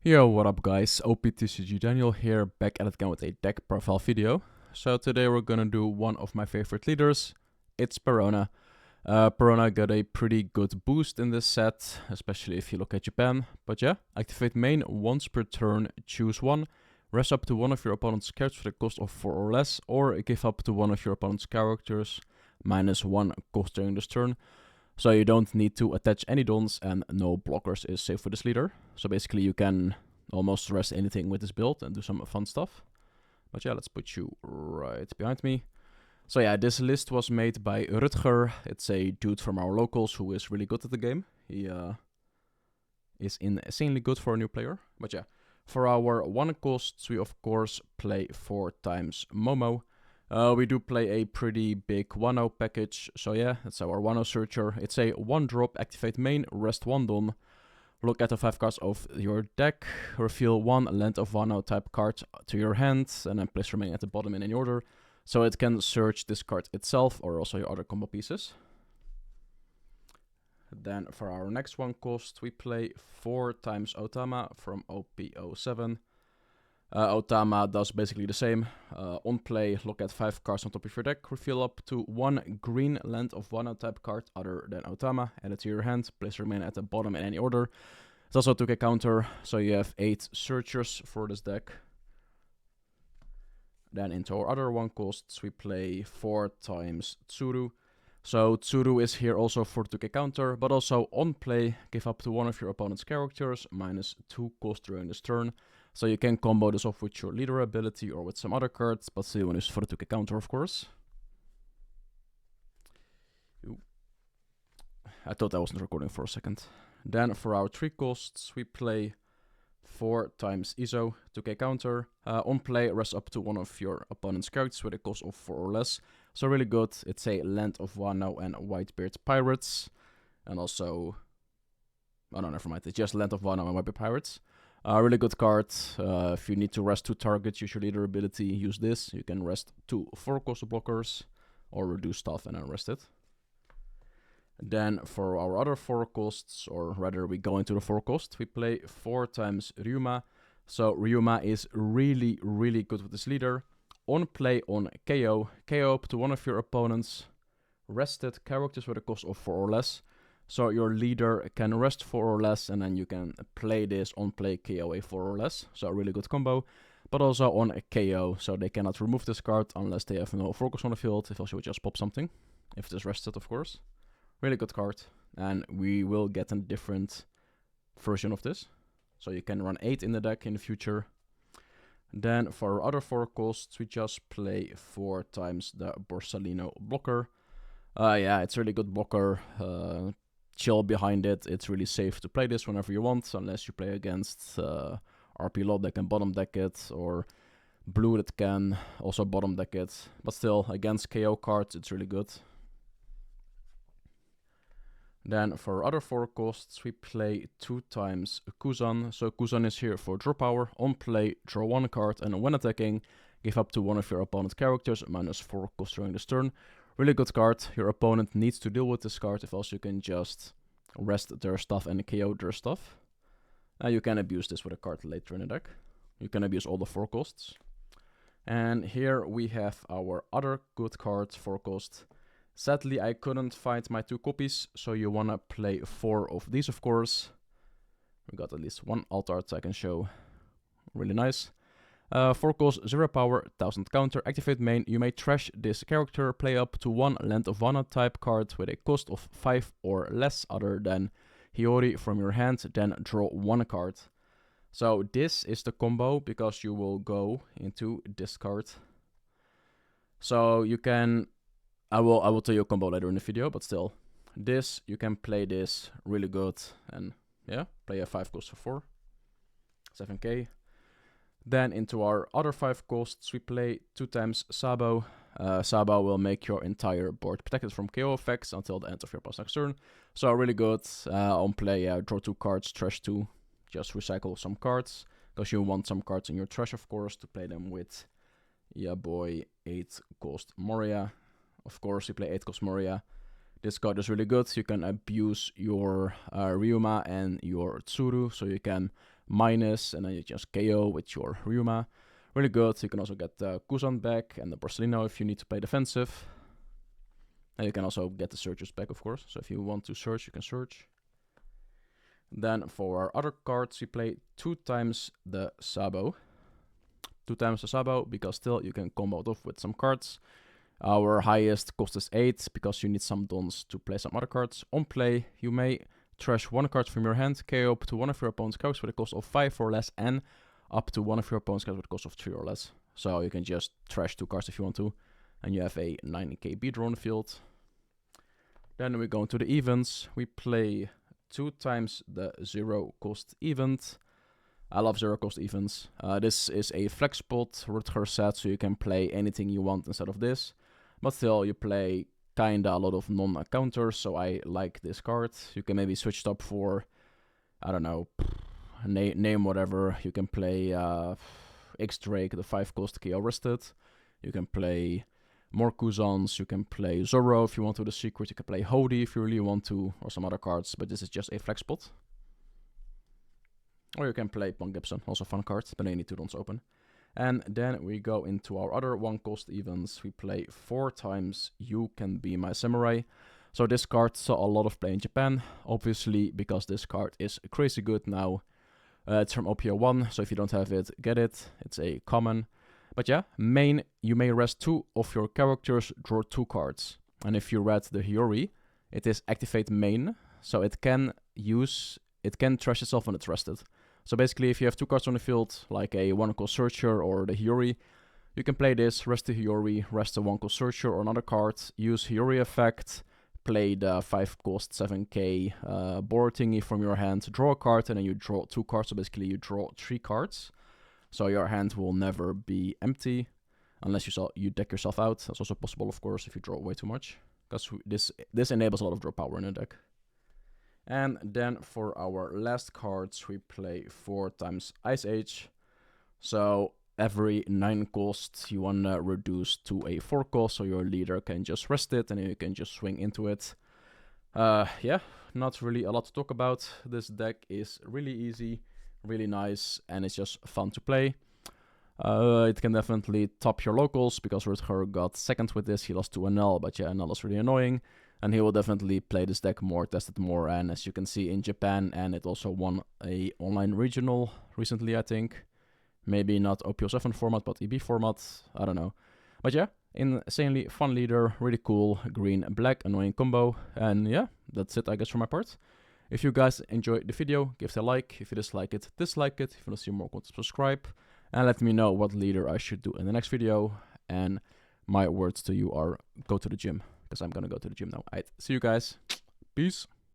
Yo, what up guys, OPTCG Daniel here, back at it again with a deck profile video. So today we're gonna do one of my favorite leaders, it's Perona. Perona got a pretty good boost in this set, especially if you look at Japan. But yeah, activate main once per turn, choose one, rest up to one of your opponent's characters for the cost of 4 or less, or give up to one of your opponent's characters -1 cost during this turn. So you don't need to attach any dons and no blockers is safe for this leader. So basically you can almost rest anything with this build and do some fun stuff. But yeah, let's put you right behind me. So yeah, this list was made by Rutger. It's a dude from our locals who is really good at the game. He is insanely good for a new player. But yeah, for our 1 costs, we of course play 4 times Momo. We do play a pretty big 1-0 package, so yeah, that's our 1-0 searcher. It's a 1-drop, activate main, rest 1 don. Look at the 5 cards of your deck, reveal 1 land of 1-0 type card to your hand, and then place remaining at the bottom in any order. So it can search this card itself, or also your other combo pieces. Then for our next 1 cost, we play 4 times Otama from OP07. Otama does basically the same. On play, look at 5 cards on top of your deck, reveal up to 1 green land of 1 type card other than Otama, add it to your hand, place remain at the bottom in any order. It's also a 2k counter, so you have 8 searchers for this deck. Then into our other 1 costs, we play 4 times Tsuru. So Tsuru is here also for 2k counter, but also on play, give up to one of your opponent's characters, -2 cost during this turn. So you can combo this off with your leader ability or with some other cards, but still you want to use for the 2k counter, of course. Ooh. I thought I wasn't recording for a second. Then for our 3 costs, we play 4 times Iso, 2k counter. On play, rest up to one of your opponent's characters with a cost of 4 or less. So really good. It's a Land of Wano and Whitebeard Pirates. And also... oh no, never mind. It's just Land of Wano and Whitebeard Pirates. Really good card. If you need to rest 2 targets, use your leader ability, use this. You can rest 2 4-cost blockers, or reduce stuff and then rest it. Then for our other 4 costs, or rather we go into the 4 cost, we play 4 times Ryuma. So Ryuma is really, really good with this leader. On play, on KO, KO up to one of your opponent's rested characters with a cost of 4 or less. So your leader can rest 4 or less, and then you can play this on play KO a 4 or less. So a really good combo. But also on a KO, so they cannot remove this card unless they have no focus on the field. If also would just pop something, if it is rested, of course. Really good card, and we will get a different version of this. So you can run 8 in the deck in the future. Then for our other 4 costs, we just play 4 times the Borsalino blocker. Yeah, it's a really good blocker. Chill behind it. It's really safe to play this whenever you want, unless you play against RP lot that can bottom deck it, or blue that can also bottom deck it. But still, against KO cards, it's really good. Then for other 4 costs, we play 2 times Kuzan. So Kuzan is here for draw power. On play, draw 1 card, and when attacking, give up to one of your opponent's characters, -4 cost during this turn. Really good card. Your opponent needs to deal with this card, if else you can just rest their stuff and KO their stuff. You can abuse this with a card later in the deck. You can abuse all the 4 costs. And here we have our other good card, 4 cost. Sadly, I couldn't find my 2 copies, so you wanna play 4 of these, of course. We got at least 1 alt art I can show. Really nice. 4 cost, 0 power, 1000 counter, activate main. You may trash this character, play up to 1 Land of Wano type card with a cost of 5 or less other than Hiyori from your hand, then draw 1 card. So this is the combo, because you will go into this card. So you can... I will tell you a combo later in the video, but still. This, you can play this really good, and yeah, play a 5 cost for 4. 7k. Then into our other 5 costs, we play 2 times Sabo. Sabo will make your entire board protected from KO effects until the end of your opponent's next turn. So really good. On play, draw 2 cards, trash 2. Just recycle some cards, because you want some cards in your trash, of course, to play them with, yeah boy, 8 cost Moria. Of course, you play 8 cost Moria. This card is really good. You can abuse your Ryuma and your Tsuru, so you can minus, and then you just KO with your Ryuma. Really good. You can also get the Kuzan back and the Porcelino if you need to play defensive. And you can also get the searches back, of course. So if you want to search, you can search. Then for our other cards, we play 2 times the Sabo. 2 times the Sabo, because still you can combo it off with some cards. Our highest cost is 8, because you need some dons to play some other cards. On play, you may trash 1 card from your hand, KO up to one of your opponent's cards with a cost of 5 or less, and up to one of your opponent's cards with a cost of 3 or less. So you can just trash 2 cards if you want to, and you have a 9k draw on the field. Then we go into the events. We play 2 times the 0 cost event. I love 0 cost events. This is a flex spot, Rutger set, so you can play anything you want instead of this. But still, you play kinda a lot of non-counters, so I like this card. You can maybe switch it up for, I don't know, name whatever. You can play X-Drake, the 5 cost KO rested. You can play more Kuzans, you can play Zoro if you want to the secret, you can play Hody if you really want to, or some other cards, but this is just a flex spot. Or you can play Punk Gibson, also a fun card, but they need 2 dons open. And then we go into our other 1 cost events. We play 4 times You Can Be My Samurai. So this card saw a lot of play in Japan, obviously because this card is crazy good now. It's from OP07, so if you don't have it, get it. It's a common. But yeah, main, you may rest 2 of your characters, draw 2 cards. And if you read the Hiyori, it is activate main, so it can trash itself when it's rested. So basically, if you have 2 cards on the field, like a 1-cost Searcher or the Hiyori, you can play this, rest the Hiyori, rest the 1-cost Searcher or another card, use Hiyori effect, play the 5-cost 7k board thingy from your hand, draw a card, and then you draw 2 cards, so basically you draw 3 cards. So your hand will never be empty, unless you deck yourself out. That's also possible, of course, if you draw way too much, because this enables a lot of draw power in a deck. And then for our last cards, we play 4 times Ice Age. So every 9 cost, you wanna reduce to a 4 cost, so your leader can just rest it, and then you can just swing into it. Yeah, not really a lot to talk about. This deck is really easy, really nice, and it's just fun to play. It can definitely top your locals, because Rutger got 2nd with this. He lost to NL, but yeah, NL is really annoying. And he will definitely play this deck more, test it more, and as you can see in Japan, and it also won a online regional recently, I think. Maybe not OP07 format, but EB format, I don't know. But yeah, insanely fun leader, really cool, green-black, annoying combo. And yeah, that's it, I guess, for my part. If you guys enjoyed the video, give it a like. If you dislike it, dislike it. If you want to see more content, subscribe. And let me know what leader I should do in the next video. And my words to you are, go to the gym, because I'm gonna go to the gym now. Alright, see you guys. Peace.